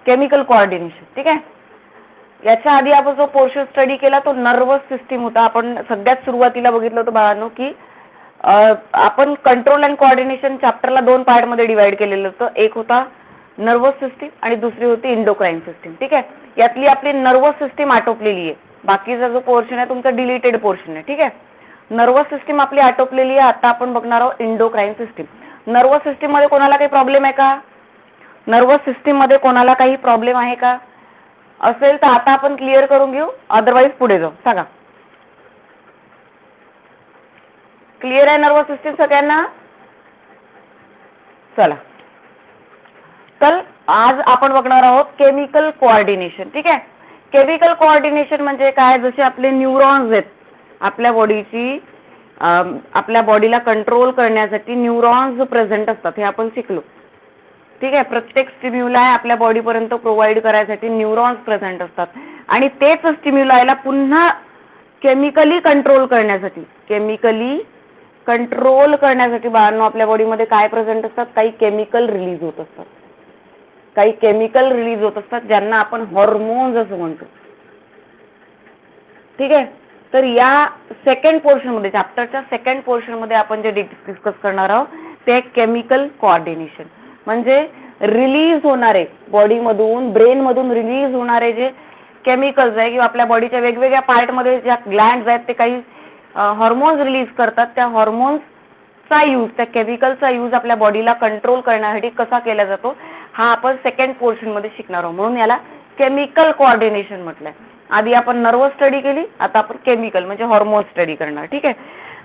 Chemical coordination. ठीक आहे. याच्या आधी आपण जो पोर्शन स्टडी केला तो नर्वस सिस्टीम होता. आपण सगळ्यात सुरुवातीला बघितलं होतं बाळांनो की आपण कंट्रोल अँड कोऑर्डिनेशन चॅप्टरला 2 पार्ट मध्ये डिवाइड केलेलं होतं. एक होता नर्वस सिस्टीम आणि दुसरी होती इंडोक्राइन सिस्टीम. ठीक आहे. यातली आपली नर्वस सिस्टीम आटोपलेली आहे. बाकीचा जो पोर्शन आहे तुमचा डिलीटेड पोर्शन आहे. ठीक आहे. नर्वस सिस्टीम आपली आटोपलेली आहे. आता आपण बघणार आहोत इंडोक्राइन सिस्टीम. नर्वस सिस्टीम मध्ये कोणाला काही प्रॉब्लेम आहे का? नर्वस सिस्टीम मध्ये कोणाला काही प्रॉब्लेम आहे का? असेल तर आता आपण क्लिअर करून घेऊ, अदरवाइज पुढे जाऊ. सांगा. क्लिअर आहे नर्वस सिस्टीम सगळ्यांना? चला. तर आज आपण बघणार आहोत केमिकल कोऑर्डिनेशन. ठीक आहे. केमिकल कोऑर्डिनेशन म्हणजे काय? जसे आपले न्यूरॉन्स आहेत आपल्या बॉडीची, आपल्या बॉडीला कंट्रोल करण्यासाठी न्यूरॉन्स प्रेझेंट असतात, हे आपण शिकलो. ठीक आहे. प्रत्येक स्टिम्युलाय आपल्या बॉडी पर्यंत प्रोव्हाइड करायसाठी न्यूरॉन्स प्रेझेंट असतात आणि तेच स्टिम्युलायला पुन्हा केमिकली कंट्रोल करण्यासाठी बाळांनो आपल्या बॉडीमध्ये काय प्रेझेंट असतात? काही केमिकल रिलीज होत असतात. ज्यांना आपण हॉर्मोन्स असं म्हणतो. ठीक आहे. तर या सेकंड पोर्शन मध्ये, चॅप्टरच्या सेकंड पोर्शन मध्ये आपण जे डिस्कस करणार आहोत ते केमिकल कोऑर्डिनेशन. म्हणजे रिलीज होणारे बॉडीमधून, ब्रेन मधून रिलीज होणारे जे केमिकल्स आहे किंवा आपल्या बॉडीच्या वेगवेगळ्या पार्ट मध्ये ज्या ग्लँड्स आहेत ते काही हॉर्मोन्स रिलीज करतात. त्या हॉर्मोन्सचा यूज, त्या केमिकलचा यूज आपल्या बॉडीला कंट्रोल करण्यासाठी कसा केला जातो हा आपण सेकंड पोर्शन मध्ये शिकणार आहोत. म्हणून याला केमिकल कोऑर्डिनेशन म्हटलंय. आधी आपण नर्वस स्टडी केली, आता आपण केमिकल म्हणजे हॉर्मोन स्टडी करणार. ठीक आहे.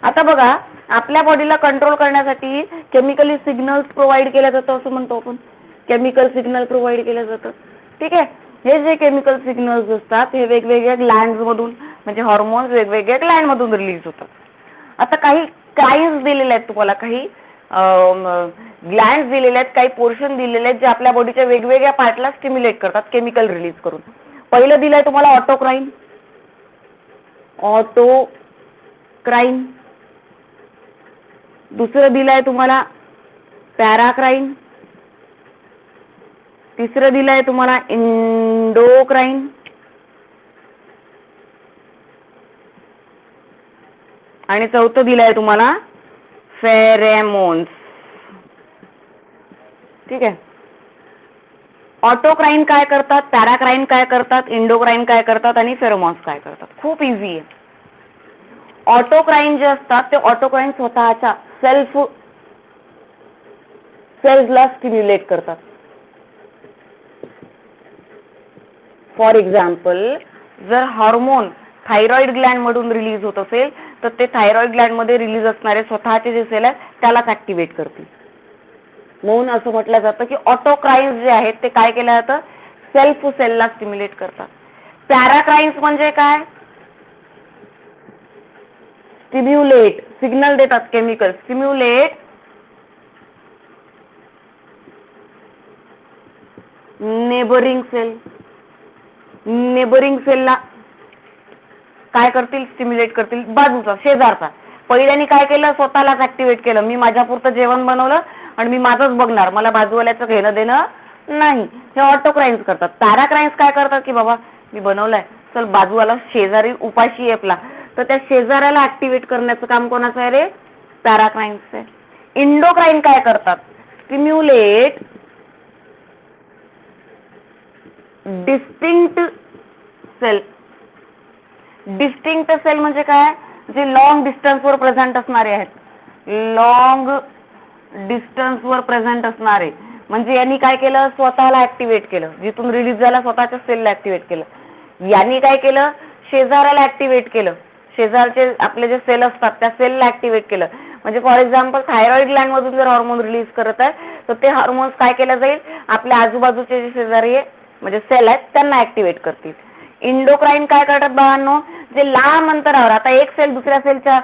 आता बघा, आपल्या बॉडीला कंट्रोल करण्यासाठी केमिकली सिग्नल्स प्रोव्हाइड केलं जातं असं म्हणतो आपण. केमिकल सिग्नल प्रोव्हाइड केलं जातं. ठीक आहे. हे जे केमिकल सिग्नल्स असतात हे वेगवेगळ्या ग्लँड्स मधून, म्हणजे हॉर्मोन्स वेगवेगळ्या ग्लँड मधून रिलीज होतात. आता काही काइन्स दिलेले आहेत तुम्हाला, काही ग्लँड्स दिलेले आहेत, काही पोर्शन दिलेले आहेत जे आपल्या बॉडीच्या वेगवेगळ्या पार्टला स्टिम्युलेट करतात केमिकल रिलीज करून. पहिलं दिलंय तुम्हाला ऑटोक्राइन. दुसरं दिलंय तुम्हाला पॅराक्राइन. तिसरं दिलंय तुम्हाला इंडोक्राइन. आणि चौथं दिलंय तुम्हाला फेरेमोन्स. ठीक आहे. ऑटोक्राइन काय करतात, पॅराक्राइन काय करतात, इंडोक्राइन काय करतात आणि फेरोमॉन्स काय करतात? खूप इझी आहे. ऑटोक्राइन जे असतात ते ऑटोक्राइन स्वतःच्या सेल्सला स्टिम्युलेट करतात. फॉर एक्झाम्पल, जर हार्मोन थायरॉइड ग्लँड मधून रिलीज होत असेल तर ते थायरॉइड ग्लँड मध्ये रिलीज असणारे स्वतःचे जे सेल आहेत त्यालाच ऍक्टिव्हेट करतील. म्हणून असं म्हटलं जातं की ऑटोक्राइन्स जे आहेत ते काय केलं जातं? सेलला स्टिम्युलेट करतात. पॅराक्राइन्स म्हणजे काय? स्टिम्युलेट, सिग्नल देतात केमिकल. स्टिम्युलेट नेबरिंग सेलला काय करतील? स्टिम्युलेट करतील. बाजूचा, शेजारचा. पहिल्याने काय केलं? स्वतःलाच ऍक्टिव्हेट केलं. मी माझ्यापुरतं जेवण बनवलं आणि मी माझंच बघणार, मला बाजूवाल्याचं घेणं देणं नाही. हे ऑटोक्राइन्स करतात. पॅराक्राइन्स काय करतात की बाबा मी बनवलंय, चल बाजूवाला शेजारी उपाशी आहे आपला, तर त्या शेजाऱ्याला ऍक्टिव्हेट करण्याचं काम कोणाचं आहे रे? पॅराक्राइन्सचं आहे. इंडोक्राइन काय करतात? स्टिम्युलेट डिस्टिंक्ट सेल म्हणजे काय? जे लॉंग डिस्टन्सवर प्रेझेंट असणारे आहेत. लॉंग डिस्टन्सवर प्रेझेंट असणारे म्हणजे यांनी काय केलं? स्वतःला ऍक्टिव्हेट केलं. जिथून रिलीज झाला स्वतःच्या सेलला ऍक्टिव्हेट केलं. यांनी काय केलं? शेजाऱ्याला ऍक्टिव्हेट केलं. शेजारचे आपले जे सेल असतात त्या सेलला ऍक्टिव्हेट केलं. म्हणजे फॉर एक्झाम्पल थायरॉइड ग्लँड मधून जर हार्मोन रिलीज करत आहे तर ते हार्मोन्स काय केलं जाईल? आपल्या आजूबाजूचे जे शेजारी म्हणजे सेल आहेत त्यांना ऍक्टिव्हेट करतील. इंडोक्राइन काय करतात बाळांनो? जे लांब अंतरावर, आता एक सेल दुसऱ्या सेलच्या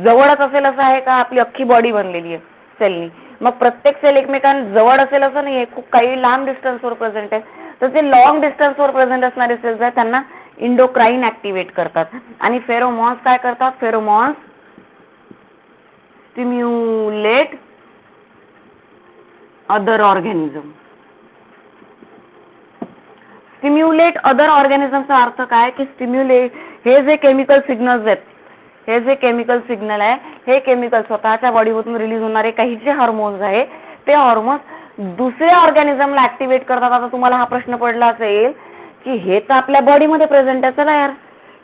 जवळच असेल असं आहे का? आपली अख्खी बॉडी बनलेली आहे सेलनी. मग प्रत्येक सेल एकमेकांजवळ असेल असं नाहीये, खूप काही लांब डिस्टन्सवर प्रेझेंट आहे. तर जे लॉंग डिस्टन्सवर प्रेझेंट असणारे सेल्स आहेत त्यांना इंडोक्राइन ऍक्टिव्हेट करतात. आणि फेरोमॉन्स काय करतात? Pheromones stimulate other organism. Stimulate other ऑर्गॅनिझमचा अर्थ काय की स्टिम्युलेट हे जे केमिकल सिग्नल्स आहेत, हे जे केमिकल सिग्नल आहे, हे केमिकल स्वतःच्या बॉडीमधून रिलीज होणारे काही जे हार्मोन्स आहे ते हार्मोन्स दुसऱ्या ऑर्गॅनिझमला ऍक्टिव्हेट करतात. आता तुम्हाला हा प्रश्न पडला असेल की हे तर आपल्या बॉडीमध्ये प्रेझेंट आहे, चला यार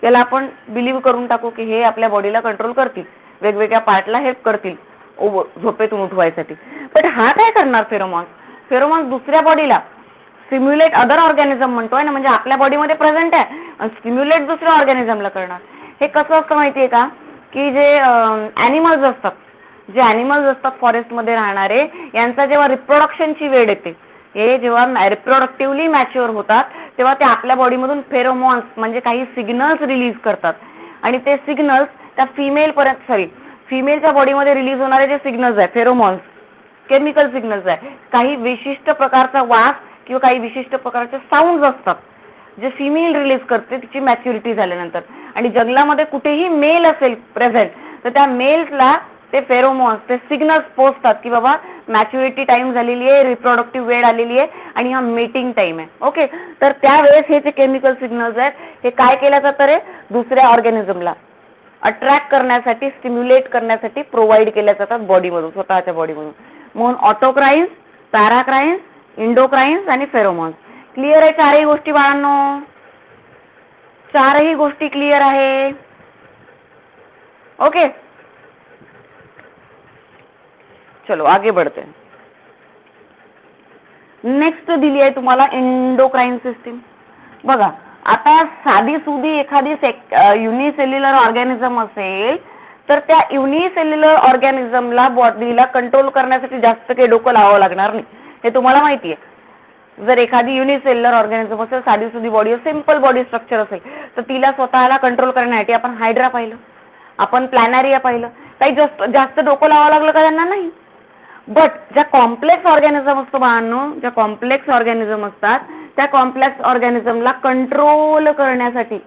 याला आपण बिलीव्ह करून टाकू की हे आपल्या बॉडीला कंट्रोल करतील, वेगवेगळ्या पार्टला हेल्प करतील झोपेतून उठवायसाठी. पण हा काय करणार फेरोमॉन्स? फेरोमॉन्स दुसऱ्या बॉडीला स्टिम्युलेट अदर ऑर्गॅनिझम म्हणतोय ना, म्हणजे आपल्या बॉडीमध्ये प्रेझेंट आहे आणि स्टिम्युलेट दुसऱ्या ऑर्गॅनिझमला करणार. हे कसं असतं माहितीये का की जे ॲनिमल्स असतात, जे ॲनिमल्स असतात फॉरेस्टमध्ये राहणारे, यांचा जेव्हा रिप्रोडक्शनची वेळ येते, हे जेव्हा रिप्रोडक्टिव्हली मॅच्युअर होतात तेव्हा ते आपल्या बॉडीमधून फेरोमॉन्स म्हणजे काही सिग्नल्स रिलीज करतात आणि ते सिग्नल्स त्या फिमेलच्या बॉडीमध्ये रिलीज होणारे जे सिग्नल्स आहे फेरोमॉन्स, केमिकल सिग्नल्स आहे, काही विशिष्ट प्रकारचा वास किंवा काही विशिष्ट प्रकारचे साऊंड असतात जे फिमेल रिलीज करते तिची मॅच्युरिटी झाल्यानंतर. आणि जंगलामध्ये कुठेही मेल असेल प्रेझेंट तर त्या मेल्सला ते फेरोमॉन्स, ते सिग्नल्स पोचतात की बाबा मॅच्युरिटी टाइम झालेली आहे, रिप्रोडक्टिव्ह वेळ आलेली आहे आणि हा मीटिंग टाइम आहे. ओके, तर त्यावेळेस हे जे केमिकल सिग्नल्स आहेत हे काय केलं जातं रे, दुसऱ्या ऑर्गॅनिझमला अट्रॅक्ट करण्यासाठी, स्टिम्युलेट करण्यासाठी प्रोव्हाइड केल्या जातात बॉडीमधून, स्वतःच्या बॉडीमधून. म्हणून ऑटोक्राईन्स, पॅराक्राईन्स, इंडोक्राईन्स आणि फेरोमॉन्स. क्लिअर आहे चारही गोष्टी बाळांनो? चारही गोष्टी क्लिअर आहे? ओके, चलो आगे बढ़ते हैं. नेक्स्ट दिली आहे तुम्हाला इंडोक्राईन सिस्टीम. बघा आता साधी सुधी एखादी युनिसेल्युलर ऑर्गॅनिझम असेल तर त्या युनिसेल्युलर ऑर्गॅनिझमला बॉडीला कंट्रोल करण्यासाठी जास्त काही डोकं लावावं लागणार नाही, हे तुम्हाला माहिती आहे. जर एखादी युनिसेल्युलर ऑर्गॅनिझम असेल, साधी सुधी बॉडी, सिंपल बॉडी स्ट्रक्चर असेल तर तिला स्वतःला कंट्रोल करण्यासाठी आपण हायड्रा पाहिलं, आपण प्लॅनारिया पाहिलं, काही जास्त डोकं लावावं लागलं का त्यांना? नाही. बट ज्या कॉम्प्लेक्स ऑर्गॅनिझम असतो बाळांनो, ज्या कॉम्प्लेक्स ऑर्गॅनिझम असतात त्या कॉम्प्लेक्स ऑर्गॅनिझमला कंट्रोल करण्यासाठी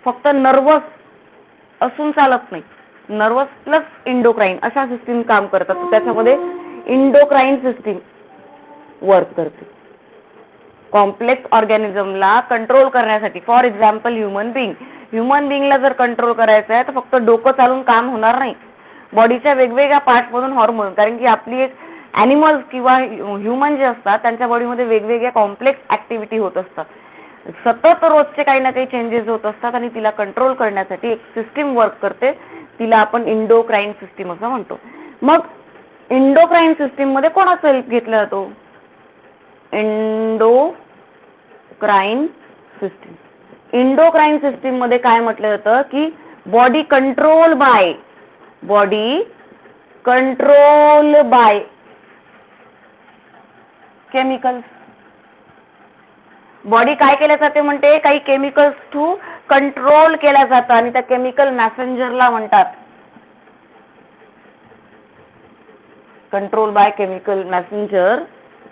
फक्त नर्वस असून चालत नाही, नर्वस प्लस इंडोक्राईन अशा सिस्टीम काम करतात. त्याच्यामध्ये इंडोक्राईन सिस्टीम वर्क करते कॉम्प्लेक्स ऑर्गॅनिझमला कंट्रोल करण्यासाठी. फॉर एक्झाम्पल ह्युमन बिईंगला जर कंट्रोल करायचं आहे तर फक्त डोकं चालून काम होणार नाही, बॉडीच्या वेगवेगळ्या पार्टमधून हॉर्मोन, कारण की आपली एक ॲनिमल्स किंवा ह्युमन जे असतात त्यांच्या बॉडीमध्ये वेगवेगळ्या कॉम्प्लेक्स ॲक्टिव्हिटी होत असतात, सतत रोजचे काही ना काही चेंजेस होत असतात आणि तिला कंट्रोल करण्यासाठी एक सिस्टीम वर्क करते, तिला आपण इंडोक्राईन सिस्टीम असं म्हणतो. मग इंडोक्राईन सिस्टीम मध्ये कोणाचा हेल्प घेतला जातो? Endocrine system. इंडोक्राईन सिस्टीम मध्ये काय म्हटलं जातं की body control bye chemicals. Body काय केल्या जाते म्हणते, काही केमिकल्स थ्रू कंट्रोल केल्या जातं आणि त्या केमिकल मॅसेंजरला म्हणतात control by chemical Messenger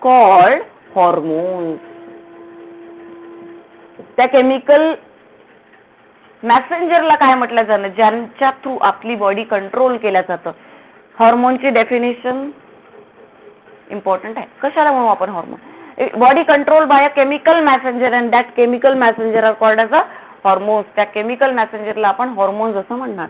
called hormones. त्या केमिकल मॅसेंजरला काय म्हटलं जातं, ज्यांच्या थ्रू आपली बॉडी कंट्रोल केल्या जातं. हॉर्मोनची डेफिनेशन इम्पॉर्टंट आहे. कशाला म्हणू आपण hormone? Body control by a chemical messenger and that chemical messenger are called as a hormones. त्या केमिकल मॅसेंजरला आपण हॉर्मोन्स असं म्हणणार.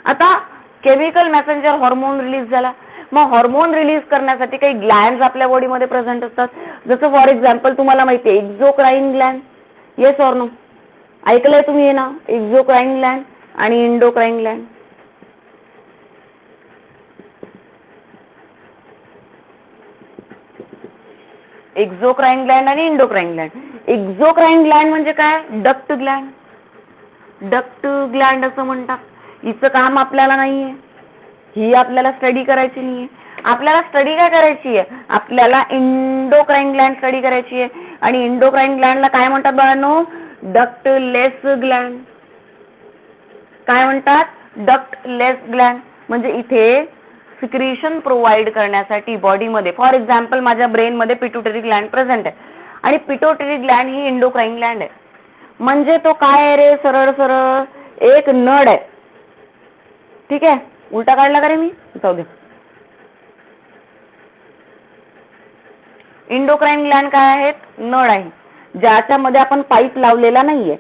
आता केमिकल मॅसेंजर हॉर्मोन रिलीज झाला, मग हॉर्मोन रिलीज करण्यासाठी काही ग्लँड्स आपल्या बॉडीमध्ये प्रेझेंट असतात. जसं फॉर एक्झाम्पल तुम्हाला माहिती आहे exocrine gland, yes or no? ऐकलंय तुम्ही हे ना, एक्झोक्राईन ग्लँड आणि इंडोक्राईन ग्लँड. एक्झोक्राईन ग्लँड आणि इंडोक्राईन ग्लँड. एक्झोक्राईन ग्लँड म्हणजे काय? Duct Gland. डक्ट ग्लँड असं म्हणतात. हिचं काम आपल्याला नाहीये, ही आपल्याला स्टडी करायची नाहीये. आपल्याला स्टडी काय करायची आहे? आपल्याला इंडोक्राईन ग्लँड स्टडी करायची आहे. आणि इंडोक्राईन ग्लँडला काय म्हणतात बाळांनो? Ductless Gland. काय म्हणतात? Ductless Gland. म्हणजे इथे सिक्रिशन प्रोव्हाइड करण्यासाठी बॉडीमध्ये, फॉर एक्झाम्पल माझ्या ब्रेनमध्ये पिट्युटरी ग्लँड प्रेझेंट आहे आणि पिट्युटरी ग्लँड ही इंडोक्राईन ग्लँड आहे. म्हणजे तो काय आहे रे, सरळ सरळ एक नड आहे. ठीक आहे, उलटा काढला का रे मी? जाऊ दे. इंडोक्राईन ग्लँड काय आहेत? नळ आहे. ज्याच्यामध्ये आपण पाईप लावलेला नाहीये.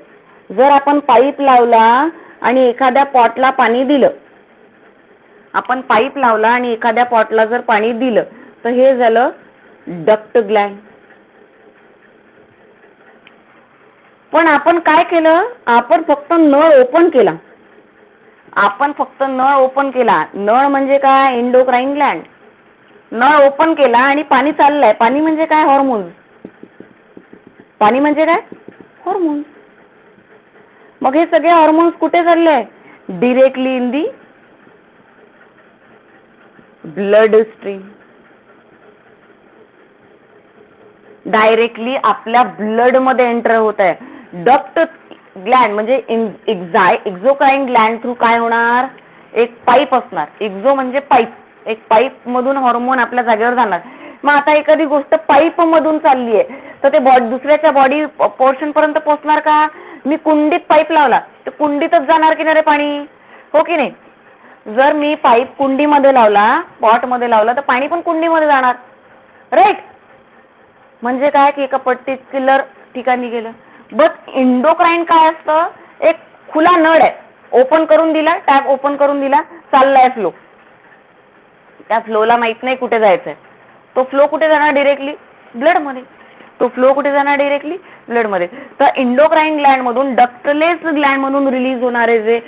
जर आपण पाईप लावला आणि एखाद्या पॉटला पाणी दिलं, आपण पाईप लावला आणि एखाद्या पॉटला जर पाणी दिलं तर हे झालं डक्ट ग्लँड. पण आपण काय केलं, आपण फक्त नळ ओपन केला. आपण फक्त नळ ओपन केला. नळ म्हणजे काय, एंडोक्राइन ग्लँड. नळ ओपन केला आणि पाणी चाललंय. पाणी म्हणजे काय, हॉर्मोन्स. पाणी म्हणजे काय, हॉर्मोन्स. मग हे सगळे हॉर्मोन्स कुठे चालले, directly in the blood stream. Directly आपल्या ब्लड मध्ये एंटर होत आहे. डक्ट ग्लँड म्हणजे एक्झोक्राइन ग्लँड थ्रू काय होणार, एक पाईप असणार. एक्झो म्हणजे पाईप, एक पाईप मधून हॉर्मोन आपल्या जागेवर जाणार. मग आता एखादी गोष्ट पाईप मधून चालली आहे तर ते दुसऱ्याच्या बॉडी पोर्शन पर्यंत पोहोचणार का. मी कुंडीत पाईप लावला तर कुंडीतच जाणार की नाही रे पाणी, हो की नाही. जर मी पाईप कुंडीमध्ये लावला, पॉट मध्ये लावला तर पाणी पण कुंडीमध्ये जाणार, राईट. म्हणजे काय की एका पर्टिक्युलर ठिकाणी गेलं. बट इंडोक्राइन काय असतं, एक खुला नळ आहे, ओपन करून दिला, टॅप ओपन करून दिला, चाललाय फ्लो. त्या फ्लोला माहित नाही कुठे जायचंय. तो फ्लो कुठे जाणार, डिरेक्टली ब्लड मध्ये. तो फ्लो कुठे जाणार, डिरेक्टली ब्लड मध्ये. तर इंडोक्राइन ग्लँड मधून, डक्टलेस ग्लँड मधून रिलीज होणारे जे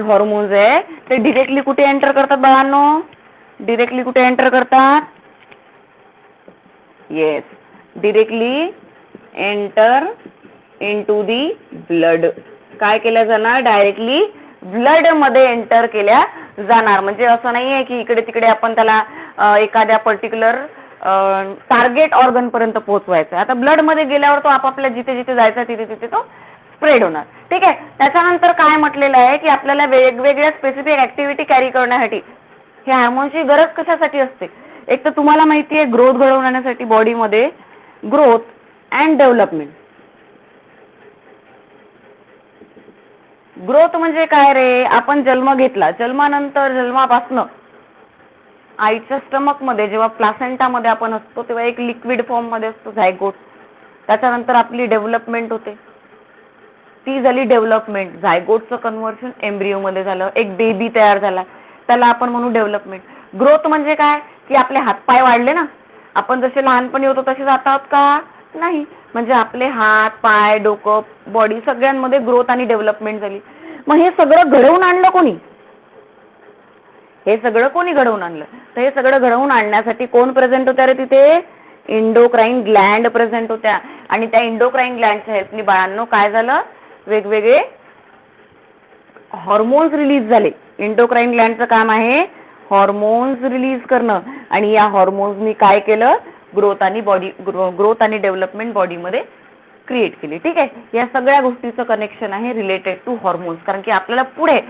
हॉर्मोन्स आहे ते डिरेक्टली कुठे एंटर करतात बाळांनो, डिरेक्टली कुठे एंटर करतात, yes, directly enter into the blood. काय केलं जाणार, डायरेक्टली ब्लड मध्ये एंटर केल्या जाणार. म्हणजे असं नाहीये की इकडे तिकडे आपण त्याला एखाद्या पर्टिक्युलर टार्गेट ऑर्गन पर्यंत पोहोचवायचं. आता ब्लड मध्ये गेल्यावर तो आपापल्या जिथे जिथे जायचा तिथे तिथे तो स्प्रेड होणार. ठीक आहे. त्याच्यानंतर काय म्हटलेलं आहे की आपल्याला वेगवेगळ्या स्पेसिफिक ऍक्टिव्हिटी कॅरी करण्यासाठी हे हार्मोनची गरज कशासाठी असते. एक तर तुम्हाला माहिती आहे ग्रोथ घडवून आणण्यासाठी बॉडीमध्ये, ग्रोथ अँड डेव्हलपमेंट. ग्रोथ म्हणजे काय रे, आपण जन्म घेतला, जन्मानंतर जन्मापासनं आईच्या स्टमक मध्ये जेव्हा प्लासेंटा मध्ये आपण असतो तेव्हा एक लिक्विड फॉर्म मध्ये असतो झायगोट. त्याच्यानंतर आपली डेव्हलपमेंट होते, ती झाली डेव्हलपमेंट. झायगोटचं कन्व्हर्शन एम्ब्रिओ मध्ये झालं, एक बेबी तयार झाला, त्याला आपण म्हणू डेव्हलपमेंट. ग्रोथ म्हणजे काय की आपले हातपाय वाढले ना, आपण जसे लहानपणी होतो तसे जात आहोत का, नाही. म्हणजे आपले हात पाय डोकं बॉडी सगळ्यांमध्ये ग्रोथ आणि डेव्हलपमेंट झाली. मग हे सगळं घडवून आणलं कोणी, हे सगळं कोणी घडवून आणलं. तर हे सगळं घडवून आणण्यासाठी कोण प्रेझेंट होत्या रे तिथे, इंडोक्राइन ग्लँड प्रेझेंट होत्या. आणि त्या इंडोक्राइन ग्लँडच्या हेल्पनी बाळांनो काय झालं, वेगवेगळे हॉर्मोन्स रिलीज झाले. इंडोक्राइन ग्लँडचं काम आहे हॉर्मोन्स रिलीज करणं. आणि या हॉर्मोन्सनी काय केलं, ग्रोथ आणि डेव्हलपमेंट बॉडीमध्ये क्रिएट केली. ठीक आहे. या सगळ्या गोष्टीचं कनेक्शन आहे रिलेटेड टू हॉर्मोन्स, कारण की आपल्याला पुढे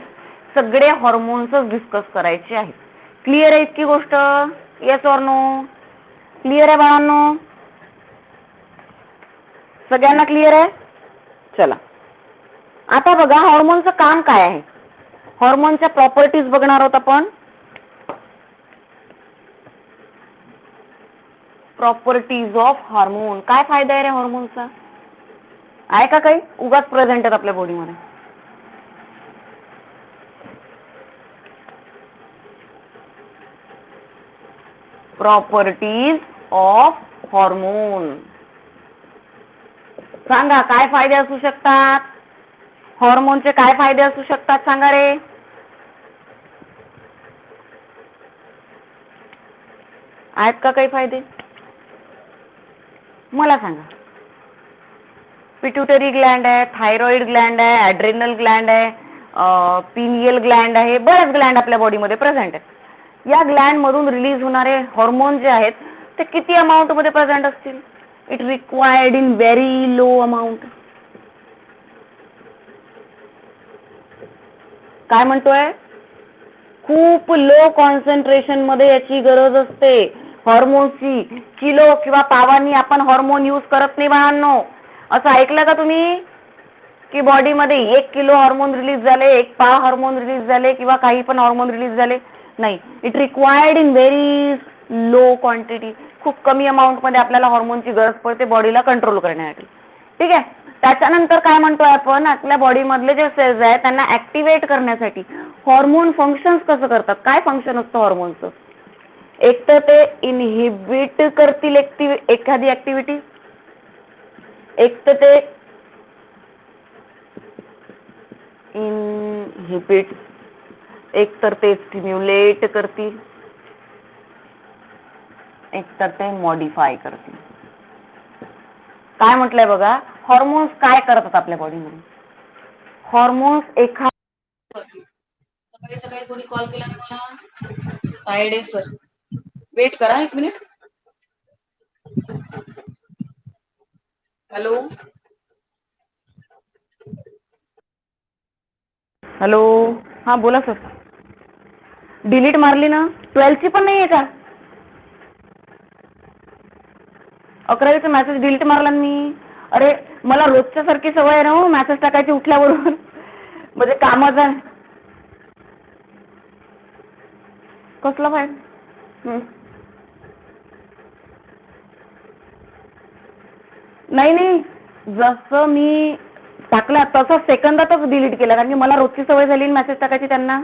सगळे हॉर्मोन्सच डिस्कस करायचे आहेत. क्लिअर आहे इतकी गोष्ट, येस ऑर नो, क्लिअर आहे बाळांनो, सगळ्यांना क्लिअर आहे. चला आता बघा हॉर्मोनचं काम काय आहे. हॉर्मोनच्या प्रॉपर्टीज बघणार आहोत आपण. Properties of hormone. काय फायदा आहे रे हॉर्मोनचा, आहे का काही, उगाच प्रेझेंट आहेत आपल्या बॉडीमध्ये. प्रॉपर्टीज ऑफ हॉर्मोन, सांगा काय फायदे असू शकतात, हॉर्मोनचे काय फायदे असू शकतात सांगा रे. आहेत का काही फायदे, मला सांगा. पिट्युटरी ग्लँड आहे, थायरॉइड ग्लँड आहे, ॲड्रेनल ग्लँड आहे, पिनियल ग्लँड आहे, बरेच ग्लँड आपल्या बॉडीमध्ये प्रेझेंट आहेत. या ग्लँड मधून रिलीज होणारे हॉर्मोन जे आहेत ते किती अमाउंट मध्ये प्रेझेंट असतील, it required in very low amount. काय म्हणतोय, खूप लो कॉन्सन्ट्रेशन मध्ये याची गरज असते हॉर्मोन्सची. किलो किंवा पावांनी आपण हॉर्मोन यूज करत नाही बाळांनो. असं ऐकलं का तुम्ही की बॉडीमध्ये 1 किलो हॉर्मोन रिलीज झाले, 1 पाव हॉर्मोन रिलीज झाले किंवा काही पण हॉर्मोन रिलीज झाले, नाही. It required in very low quantity. खूप कमी अमाउंट मध्ये आपल्याला हॉर्मोनची गरज पडते बॉडीला कंट्रोल करण्यासाठी. ठीक आहे. त्याच्यानंतर काय म्हणतोय आपण, आपल्या बॉडी मधले जे सेल्स आहेत त्यांना ऍक्टिव्हेट करण्यासाठी हॉर्मोन फंक्शन्स कसं करतात, काय फंक्शन असतं हॉर्मोनचं. एक तर ते इनहिबिट करतील एखादी ऍक्टिव्हिटी, एक तर ते इनहिबिट, एक तर ते स्टिम्युलेट करतील, एक तर ते मॉडिफाय करतील. काय म्हटलंय बघा, हॉर्मोन्स काय करतात आपल्या बॉडीमध्ये. हॉर्मोन्स सकाळी सकाळी कोणी कॉल केला ना मला, तायडे सर, वेट करा 1 मिनिट. हॅलो हॅलो, हा बोला सर. डिलीट मारली ना, 12th पण नाहीये का. 11वीचा मेसेज डिलीट मारला मी. अरे मला रोजच्या सारखी सवय आहे ना मेसेज टाकायची उठल्यावरून. म्हणजे कामाचा कसला फाईल. नाही नाही, जसं मी टाकला तसं सेकंदातच डिलीट केला, कारण की मला रोजची सवय झाली मेसेज टाकायची त्यांना.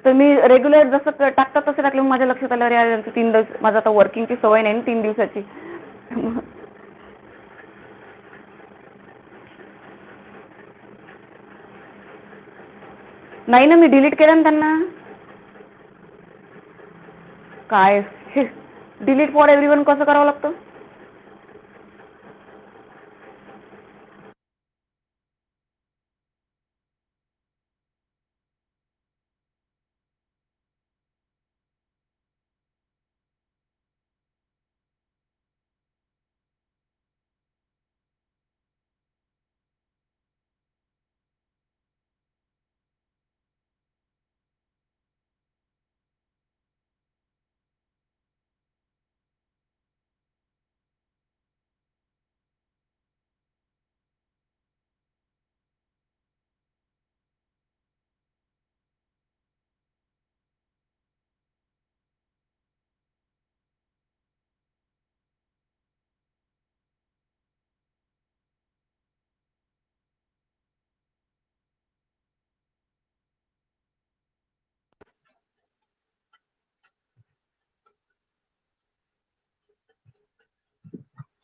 तर मी रेग्युलर जसं टाकतात तसं टाकलं. माझ्या लक्षात आलं, अरे 3 दिवस माझं आता वर्किंगची सवय नाही ना 3 दिवसाची. नाही ना, मी डिलीट केलं ना त्यांना. काय डिलीट फॉर एव्हरीवन कसं करावं लागतं.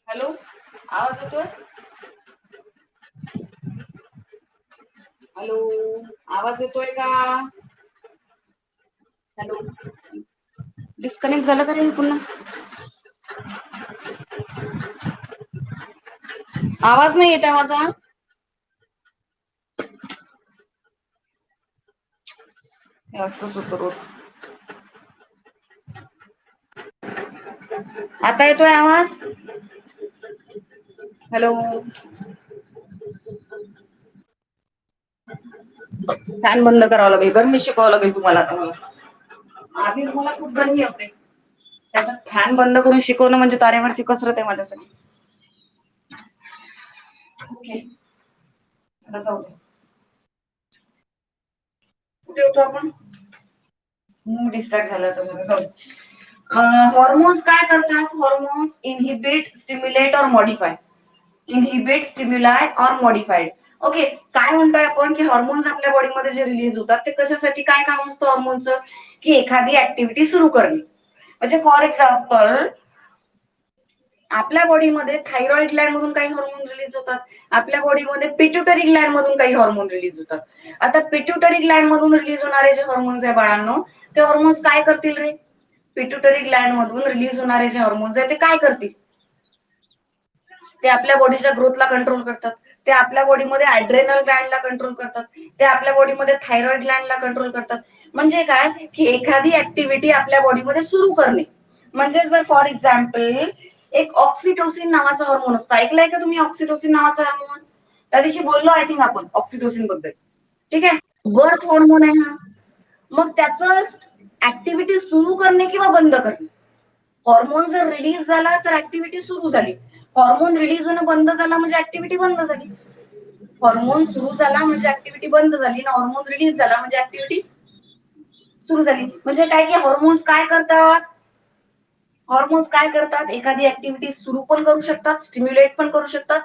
हॅलो, आवाज येतोय. हॅलो, आवाज येतोय का. हॅलो, डिस्कनेक्ट झालं का रे पुन्हा. आवाज नाही येत आहे माझा. हे असंच होतं रोज. आता येतोय आवाज. हॅलो, फॅन बंद करावा लागेल, गरमी शिकवावं लागेल तुम्हाला आता मला. आधीच मला खूप गरमी होते, त्याच्यात फॅन बंद करून शिकवणं म्हणजे तारेवरची कसरत आहे माझ्यासाठी. ओके, आता जाऊ दे. कुठे होतो आपण. डिस्ट्रॅक्ट झाला तर मला जाऊ दे. हॉर्मोन्स काय करतात. हॉर्मोन्स इनहिबिट, स्टिम्युलेट और मॉडिफाय. इनहिबिट, स्टिम्युलाय और मॉडिफाईड. ओके, काय म्हणतोय आपण की हॉर्मोन्स आपल्या बॉडीमध्ये जे रिलीज होतात ते कशासाठी, काय काम असतं हॉर्मोनचं, की एखादी ऍक्टिव्हिटी सुरू करणे. म्हणजे फॉर एक्झाम्पल आपल्या बॉडीमध्ये थायरॉइड ग्लॅन्ड मधून काही हॉर्मोन रिलीज होतात, आपल्या बॉडीमध्ये पिट्युटरी ग्लॅन्ड मधून काही हॉर्मोन रिलीज होतात. आता पिट्युटरी ग्लॅन्ड मधून रिलीज होणारे जे हॉर्मोन्स आहे बाळांनो, ते हॉर्मोन्स काय करतील रे. पिट्युटरी ग्लॅन्ड मधून रिलीज होणारे जे हॉर्मोन्स आहे ते काय करतील, ते आपल्या बॉडीच्या ग्रोथला कंट्रोल करतात, ते आपल्या बॉडीमध्ये ऍड्रेनल ग्लॅन्डला कंट्रोल करतात, ते आपल्या बॉडीमध्ये थायरॉइड ग्लॅन्डला कंट्रोल करतात. म्हणजे काय की एखादी ऍक्टिव्हिटी आपल्या बॉडीमध्ये सुरू करणे. म्हणजे जर फॉर एक्झाम्पल एक ऑक्सिटोसिन नावाचा हॉर्मोन असतो, ऐकलंय का तुम्ही ऑक्सिटोसिन नावाचा हार्मोन. त्या दिवशी बोललो आय थिंक आपण ऑक्सिटोसिन बद्दल. ठीक आहे, बर्थ हॉर्मोन आहे हा. मग त्याचं ऍक्टिव्हिटी सुरू करणे किंवा बंद करणे. हॉर्मोन जर रिलीज झाला तर ऍक्टिव्हिटी सुरू झाली, हॉर्मोन रिलीज होणं बंद झाला म्हणजे ऍक्टिव्हिटी बंद झाली. हॉर्मोन सुरू झाला म्हणजे ऍक्टिव्हिटी बंद झाली ना, हॉर्मोन रिलीज झाला म्हणजे ऍक्टिव्हिटी सुरू झाली. म्हणजे काय की हॉर्मोन्स काय करतात, हॉर्मोन्स काय करतात, एखादी ऍक्टिव्हिटी सुरू पण करू शकतात, स्टिम्युलेट पण करू शकतात,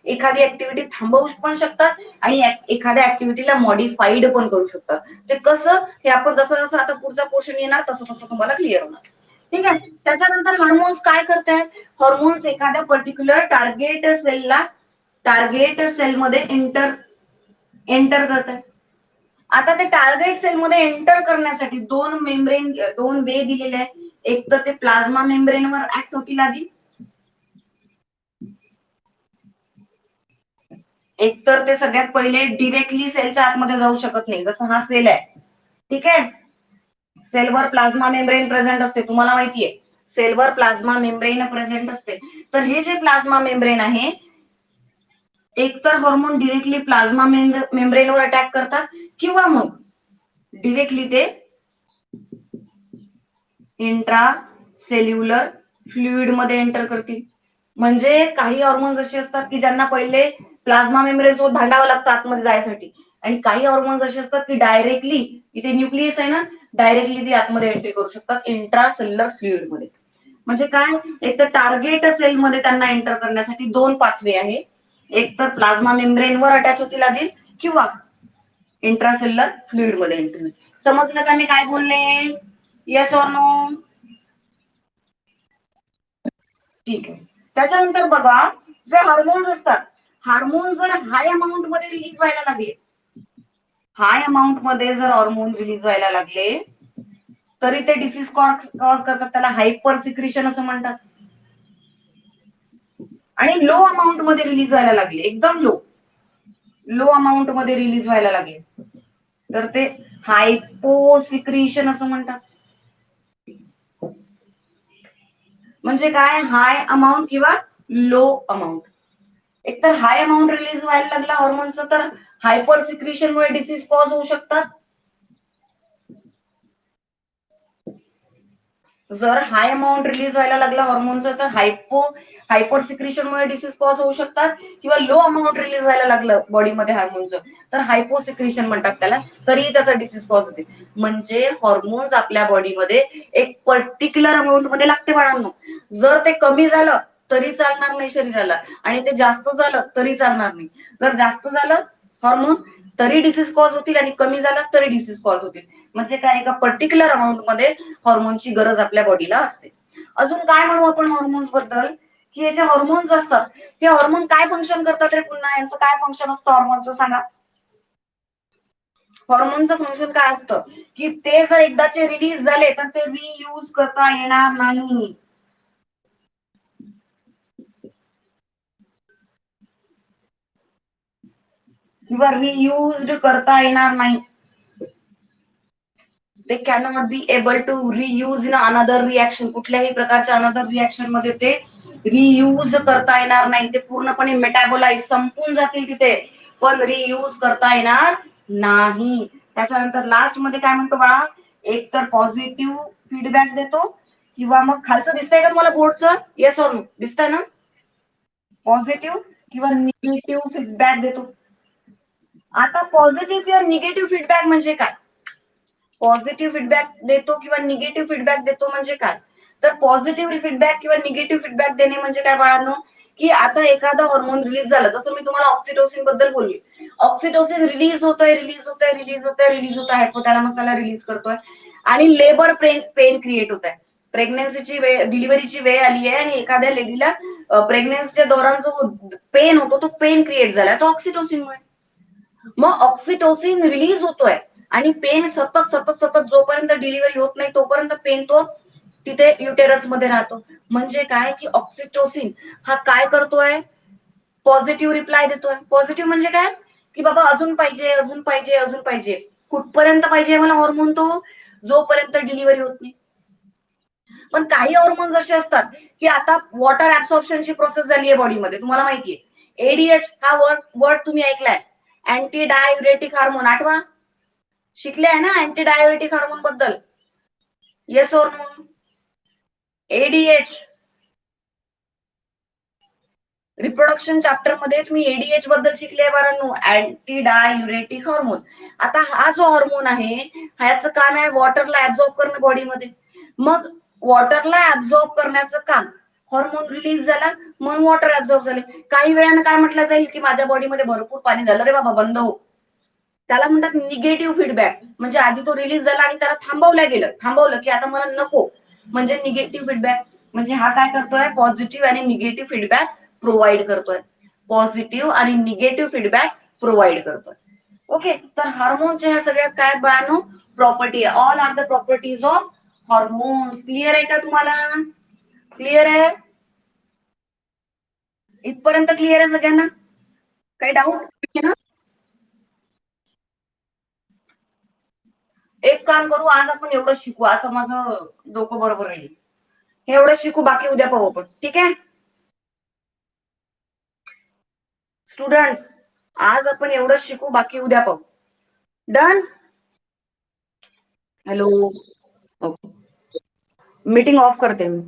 एखादी ऍक्टिव्हिटी थांबवू पण शकतात आणि एखाद्या ऍक्टिव्हिटीला मॉडिफाईड पण करू शकतात. ते कसं हे आपण जसं जसं आता पुढचा पोर्शन येणार तसं तसं तुम्हाला क्लिअर होणार. ठीक आहे. त्याच्यानंतर हार्मोन्स काय करतायत? हार्मोन्स एखाद्या पर्टिक्युलर टार्गेट सेलमध्ये एंटर करतात. आता ते टार्गेट सेलमध्ये एंटर करण्यासाठी दोन वे दिलेले आहेत. एक तर ते प्लाझ्मा मेम्ब्रेनवर ऍक्ट होतील आधी, एक तर ते सगळ्यात पहिले डिरेक्टली सेलच्या आतमध्ये जाऊ शकत नाही, जसं हा सेल आहे. ठीक आहे. सेलवर प्लाझ्मा मेम्ब्रेन प्रेझेंट असते, तुम्हाला माहितीये सेलवर प्लाझ्मा मेम्ब्रेन प्रेझेंट असते. तर हे जे प्लाझ्मा मेम्ब्रेन आहे, एक तर हॉर्मोन डिरेक्टली प्लाझ्मा मेम्ब्रेनवर अटॅक करतात किंवा मग डिरेक्टली ते इंट्रा सेल्युलर फ्लुइड मध्ये एंटर करतील. म्हणजे काही हॉर्मोन्स असे असतात की ज्यांना पहिले प्लाझ्मा मेम्ब्रेन सोबत भांडावं लागतं आतमध्ये जायसाठी, आणि काही हॉर्मोन्स असे असतात की डायरेक्टली, इथे न्यूक्लियस आहे ना, डायरेक्टली ते आतमध्ये एंट्री करू शकतात इंट्रा सेल्युलर फ्लुइड मध्ये. म्हणजे काय, एक तर टार्गेट सेलमध्ये त्यांना एंटर करण्यासाठी दोन पाथवे आहे. एक तर प्लाझ्मा मेम्ब्रेनवर अटॅच होतील आधी किंवा इंट्रासेल्युलर फ्लुइड मध्ये एंट्री. समजलं का मी काय बोलले? Yes or no? ठीक आहे. त्याच्यानंतर बघा, जे हार्मोन्स असतात, हार्मोन जर हाय अमाऊंट मध्ये रिलीज व्हायला लागले, हाय अमाऊंट मध्ये जर हार्मोन रिलीज व्हायला लागले तरी ते डिसीज कॉज करतात, त्याला हायपर सिक्रिशन असं म्हणतात. आणि लो अमाऊंट मध्ये रिलीज व्हायला लागले, एकदम लो अमाऊंट मध्ये रिलीज व्हायला लागले तर ते हायपोसिक्रिशन असं म्हणतात. म्हणजे काय, हाय अमाऊंट किंवा लो अमाऊंट. एक तर हाय अमाऊंट रिलीज व्हायला लागला हॉर्मोनचं तर हायपर सिक्रिशन मुळे डिसीज कॉज होऊ शकतात. जर हाय अमाऊंट रिलीज व्हायला लागला हॉर्मोनचं तर हायपर सिक्रिशन मुळे डिसीज कॉज होऊ शकतात, किंवा लो अमाऊंट रिलीज व्हायला लागलं बॉडीमध्ये हार्मोनचं तर हायपोसिक्रिशन म्हणतात त्याला, तरीही त्याचा डिसीज कॉज होते. म्हणजे हॉर्मोन्स आपल्या बॉडीमध्ये एक पर्टिक्युलर अमाऊंट मध्ये लागते बाळांनो. जर ते कमी झालं तरी चालणार नाही शरीराला, आणि ते जास्त झालं तरी चालणार नाही. जर जास्त झालं हॉर्मोन तरी डिसीज कॉज होतील, आणि कमी झालं तरी डिसीज कॉज होतील. म्हणजे काय, एका पर्टिक्युलर अमाऊंट मध्ये हॉर्मोनची गरज आपल्या बॉडीला असते. अजून काय म्हणू आपण हॉर्मोन्स बद्दल, की हे जे हॉर्मोन्स असतात ते हॉर्मोन काय फंक्शन करतात रे, पुन्हा यांचं काय फंक्शन असतं हॉर्मोनचं सांगा. हॉर्मोनचं फंक्शन काय असतं, की ते जर एकदाचे रिलीज झाले तर ते रियूज करता येणार नाही. किंवा रियूज करता येणार नाही. ते cannot be able to reuse in another reaction. कुठल्याही प्रकारच्या अनदर रिएक्शन मध्ये ते रियूज करता येणार नाही. ते पूर्णपणे मेटाबोलाइज संपून जातील तिथे, पण रियूज करता येणार नाही. त्याच्यानंतर लास्ट मध्ये काय म्हणतो बाळा, एक तर पॉझिटिव्ह फीडबॅक देतो किंवा मग खालचं दिसतंय का तुम्हाला बोर्डचं, येस ऑर नो दिसतंय ना, पॉझिटिव्ह किंवा निगेटिव्ह फीडबॅक देतो. आता पॉझिटिव्ह किंवा निगेटिव्ह फीडबॅक म्हणजे काय, पॉझिटिव्ह फीडबॅक देतो किंवा निगेटिव्ह फीडबॅक देतो म्हणजे काय, तर पॉझिटिव्ह फीडबॅक किंवा निगेटिव्ह फीडबॅक देणे म्हणजे काय बाळांनो, की आता एखादा हॉर्मोन रिलीज झालं, जसं मी तुम्हाला ऑक्सिटोसिन बद्दल बोलली. ऑक्सिटोसिन रिलीज होतोय हायपोथॅलॅमस त्याला रिलीज करतोय, आणि लेबर पेन क्रिएट होत आहे. प्रेग्नन्सीची वेळ, डिलिव्हरीची वेळ आली आहे आणि एखाद्या लेडीला प्रेग्नन्सीच्या दौरान जो पेन होतो तो पेन क्रिएट झाला तो ऑक्सिटोसिनमुळे. मग ऑक्सिटोसिन रिलीज होतोय आणि पेन सतत सतत सतत जोपर्यंत डिलिव्हरी होत नाही तोपर्यंत पेन तो तिथे युटेरस मध्ये राहतो. म्हणजे काय, की ऑक्सिटोसिन हा काय करतोय, पॉझिटिव्ह रिप्लाय देतोय. पॉझिटिव्ह म्हणजे काय, की बाबा अजून पाहिजे अजून पाहिजे अजून पाहिजे. कुठपर्यंत पाहिजे मला हॉर्मोन, तो जोपर्यंत डिलिव्हरी होत नाही. पण काही हॉर्मोन्स असे असतात की आता वॉटर ऍब्सॉर्प्शनची प्रोसेस झाली आहे बॉडीमध्ये, तुम्हाला माहितीये. एडीएच हा वर्ड तुम्ही ऐकलाय, अँटी डायुरेटिक हार्मोन, आठवा, शिकले आहे ना अँटी डायुरेटिक हार्मोन बद्दल, yes or no. ADH reproduction chapter मध्ये तुम्ही एडीएच बद्दल शिकले बाळांनो, अँटी डायुरेटिक हार्मोन. आता हा जो हार्मोन आहे ह्याचं काम आहे वॉटरला ऍब्झॉर्ब करणं बॉडीमध्ये. मग वॉटरला ऍब्झॉर्ब करण्याचं काम हॉर्मोन रिलीज झाला म्हणून वॉटर ऍब्झॉर्ब झाले. काही वेळानं काय म्हटलं जाईल की माझ्या बॉडीमध्ये भरपूर पाणी झालं रे बाबा, बंद हो. त्याला म्हणतात निगेटिव्ह फीडबॅक. म्हणजे आधी तो रिलीज झाला आणि त्याला थांबवलं की आता मला नको, म्हणजे निगेटिव्ह फीडबॅक. म्हणजे हा काय करतोय, पॉझिटिव्ह आणि निगेटिव्ह फीडबॅक प्रोव्हाइड करतोय. पॉझिटिव्ह आणि निगेटिव्ह फीडबॅक प्रोव्हाइड करतोय. ओके, तर हार्मोनच्या ह्या सगळ्यात काय बाळांनो, प्रॉपर्टी आहे. All are the properties of hormones. Clear आहे का तुम्हाला? क्लिअर आहे? इथपर्यंत क्लिअर आहे सगळ्यांना? काही डाऊट? एक काम करू, आज आपण एवढं शिकू, आता माझं डोकं बरोबर राहील. हे एवढं शिकू, बाकी उद्या पाहू आपण. ठीक आहे स्टुडंट्स? आज आपण एवढं शिकू, बाकी उद्या पाहू. Done? Hello. Okay, meeting of करते मी.